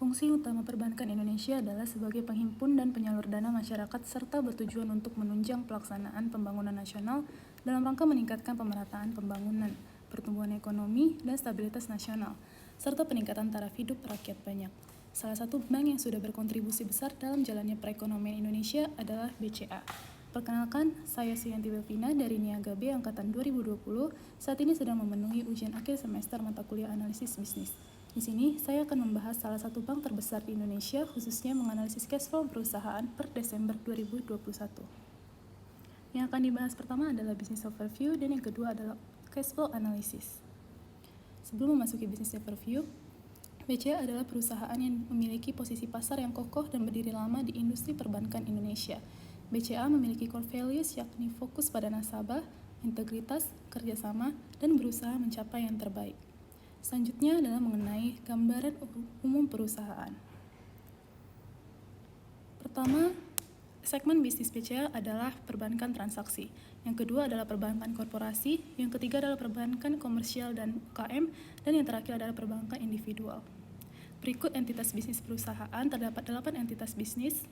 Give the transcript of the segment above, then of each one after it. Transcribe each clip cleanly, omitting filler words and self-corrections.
Fungsi utama perbankan Indonesia adalah sebagai penghimpun dan penyalur dana masyarakat serta bertujuan untuk menunjang pelaksanaan pembangunan nasional dalam rangka meningkatkan pemerataan pembangunan, pertumbuhan ekonomi, dan stabilitas nasional, serta peningkatan taraf hidup rakyat banyak. Salah satu bank yang sudah berkontribusi besar dalam jalannya perekonomian Indonesia adalah BCA. Perkenalkan, saya Suyanti Belvina dari Niaga B Angkatan 2020, saat ini sedang memenuhi ujian akhir semester mata kuliah analisis bisnis. Di sini, saya akan membahas salah satu bank terbesar di Indonesia, khususnya menganalisis cash flow perusahaan per Desember 2021. Yang akan dibahas pertama adalah business overview dan yang kedua adalah cash flow analysis. Sebelum memasuki business overview, BCA adalah perusahaan yang memiliki posisi pasar yang kokoh dan berdiri lama di industri perbankan Indonesia. BCA memiliki core values yakni fokus pada nasabah, integritas, kerjasama, dan berusaha mencapai yang terbaik. Selanjutnya adalah mengenai gambaran umum perusahaan. Pertama, segmen bisnis BCA adalah perbankan transaksi. Yang kedua adalah perbankan korporasi, yang ketiga adalah perbankan komersial dan UKM, dan yang terakhir adalah perbankan individual. Berikut entitas bisnis perusahaan, terdapat 8 entitas bisnis.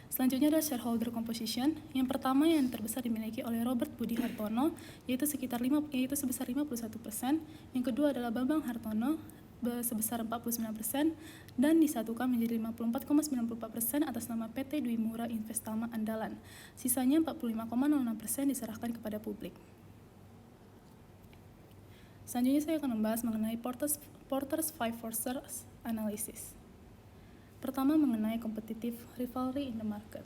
Selanjutnya adalah shareholder composition. Yang pertama yang terbesar dimiliki oleh Robert Budi Hartono, yaitu sebesar 51%. Yang kedua adalah Bambang Hartono sebesar 49%, dan disatukan menjadi 54,94% atas nama PT Dwi Mura Investama Andalan. Sisanya 45,06% diserahkan kepada publik. Selanjutnya saya akan membahas mengenai Porter's Five Forces Analysis. Pertama, mengenai competitive rivalry in the market.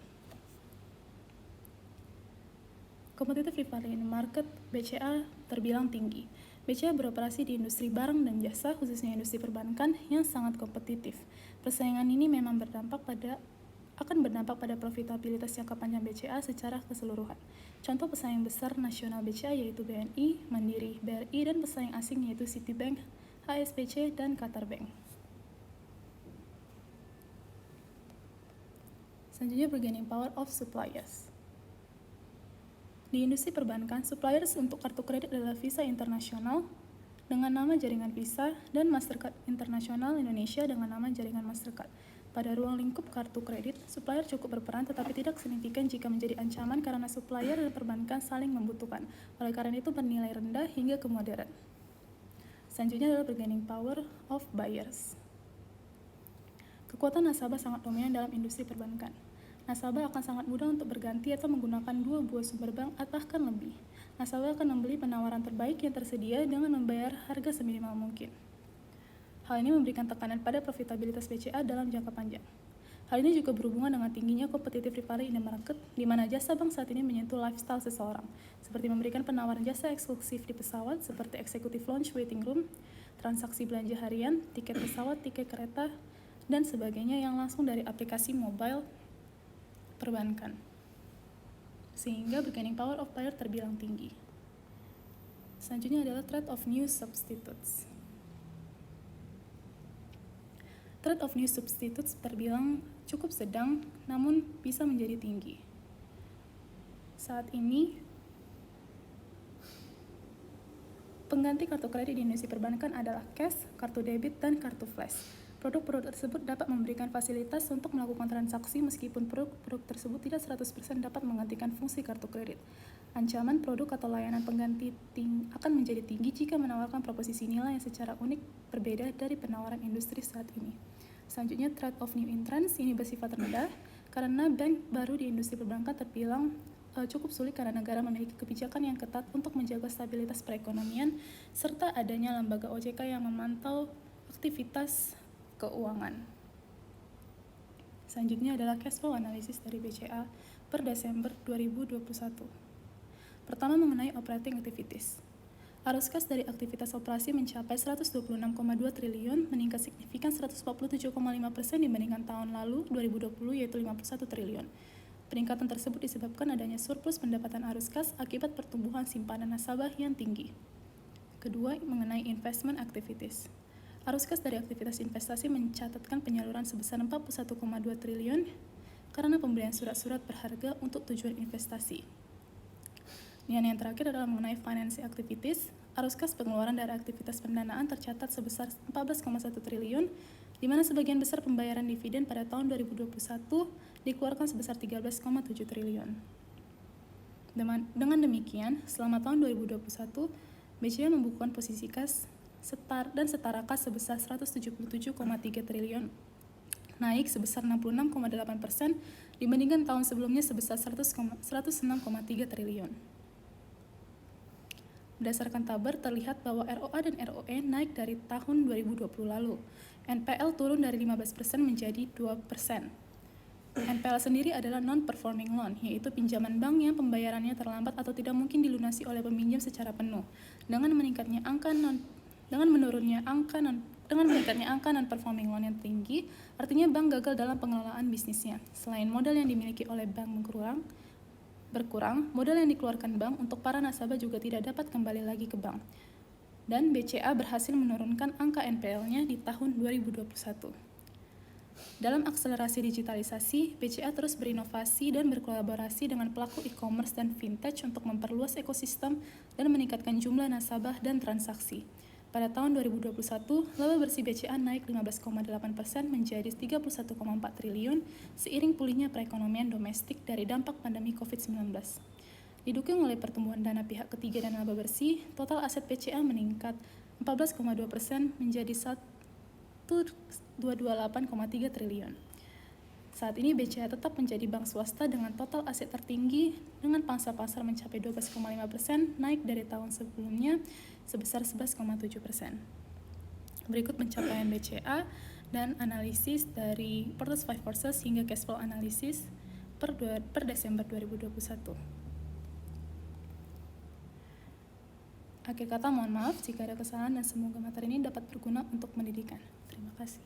Competitive rivalry in the market, BCA terbilang tinggi. BCA beroperasi di industri barang dan jasa, khususnya industri perbankan, yang sangat kompetitif. Persaingan ini memang akan berdampak pada profitabilitas jangka panjang BCA secara keseluruhan. Contoh pesaing besar nasional BCA yaitu BNI, Mandiri, BRI, dan pesaing asing yaitu Citibank, HSBC, dan Qatar Bank. Selanjutnya, bargaining power of suppliers. Di industri perbankan, suppliers untuk kartu kredit adalah Visa Internasional dengan nama jaringan Visa dan Mastercard Internasional Indonesia dengan nama jaringan Mastercard. Pada ruang lingkup kartu kredit, supplier cukup berperan tetapi tidak signifikan jika menjadi ancaman karena supplier dan perbankan saling membutuhkan. Oleh karena itu bernilai rendah hingga ke moderat. Selanjutnya adalah bargaining power of buyers. Kekuatan nasabah sangat dominan dalam industri perbankan. Nasabah akan sangat mudah untuk berganti atau menggunakan 2 buah sumber bank atau bahkan lebih. Nasabah akan membeli penawaran terbaik yang tersedia dengan membayar harga seminimal mungkin. Hal ini memberikan tekanan pada profitabilitas BCA dalam jangka panjang. Hal ini juga berhubungan dengan tingginya competitive rivalry in the market, di mana jasa bank saat ini menyentuh lifestyle seseorang, seperti memberikan penawaran jasa eksklusif di pesawat seperti executive lounge waiting room, transaksi belanja harian, tiket pesawat, tiket kereta, dan sebagainya yang langsung dari aplikasi mobile perbankan, sehingga bargaining power of buyer terbilang tinggi. Selanjutnya adalah trade of new substitutes. Trade of new substitutes terbilang cukup sedang, namun bisa menjadi tinggi. Saat ini, pengganti kartu kredit di industri perbankan adalah cash, kartu debit, dan kartu flash. Produk-produk tersebut dapat memberikan fasilitas untuk melakukan transaksi meskipun produk tersebut tidak 100% dapat menggantikan fungsi kartu kredit. Ancaman produk atau layanan pengganti akan menjadi tinggi jika menawarkan proposisi nilai yang secara unik berbeda dari penawaran industri saat ini. Selanjutnya, trade of new entrants ini bersifat rendah karena bank baru di industri perbankan terbilang cukup sulit karena negara memiliki kebijakan yang ketat untuk menjaga stabilitas perekonomian serta adanya lembaga OJK yang memantau aktivitas keuangan. Selanjutnya adalah cash flow analysis dari BCA per Desember 2021. Pertama, mengenai operating activities. Arus kas dari aktivitas operasi mencapai 126,2 triliun, meningkat signifikan 147,5% dibandingkan tahun lalu 2020 yaitu 51 triliun. Peningkatan tersebut disebabkan adanya surplus pendapatan arus kas akibat pertumbuhan simpanan nasabah yang tinggi. Kedua, mengenai investment activities. Arus kas dari aktivitas investasi mencatatkan penyaluran sebesar 41,2 triliun karena pembelian surat-surat berharga untuk tujuan investasi. Dan yang terakhir adalah mengenai financing activities. Arus kas pengeluaran dari aktivitas pendanaan tercatat sebesar 14,1 triliun di mana sebagian besar pembayaran dividen pada tahun 2021 dikeluarkan sebesar 13,7 triliun. Dengan demikian, selama tahun 2021, BCA membukukan posisi kas dan setara kas sebesar 177,3 triliun, naik sebesar 66,8% dibandingkan tahun sebelumnya sebesar 106,3 triliun. Berdasarkan tabel terlihat bahwa ROA dan ROE naik dari tahun 2020 lalu. NPL turun dari 15% menjadi 2%. NPL sendiri adalah non-performing loan, yaitu pinjaman bank yang pembayarannya terlambat atau tidak mungkin dilunasi oleh peminjam secara penuh. Dengan meningkatnya angka non-performing loan yang tinggi, artinya bank gagal dalam pengelolaan bisnisnya. Selain modal yang dimiliki oleh bank berkurang, modal yang dikeluarkan bank untuk para nasabah juga tidak dapat kembali lagi ke bank. Dan BCA berhasil menurunkan angka NPL-nya di tahun 2021. Dalam akselerasi digitalisasi, BCA terus berinovasi dan berkolaborasi dengan pelaku e-commerce dan fintech untuk memperluas ekosistem dan meningkatkan jumlah nasabah dan transaksi. Pada tahun 2021, laba bersih BCA naik 15,8% menjadi 31,4 triliun seiring pulihnya perekonomian domestik dari dampak pandemi COVID-19. Didukung oleh pertumbuhan dana pihak ketiga dan laba bersih, total aset BCA meningkat 14,2% menjadi 228,3 triliun. Saat ini BCA tetap menjadi bank swasta dengan total aset tertinggi dengan pangsa pasar mencapai 12,5%, naik dari tahun sebelumnya sebesar 11,7%. Berikut pencapaian BCA dan analisis dari Portals 5 Forces hingga cash flow analisis per Desember 2021. Akhir kata, mohon maaf jika ada kesalahan dan semoga materi ini dapat berguna untuk pendidikan. Terima kasih.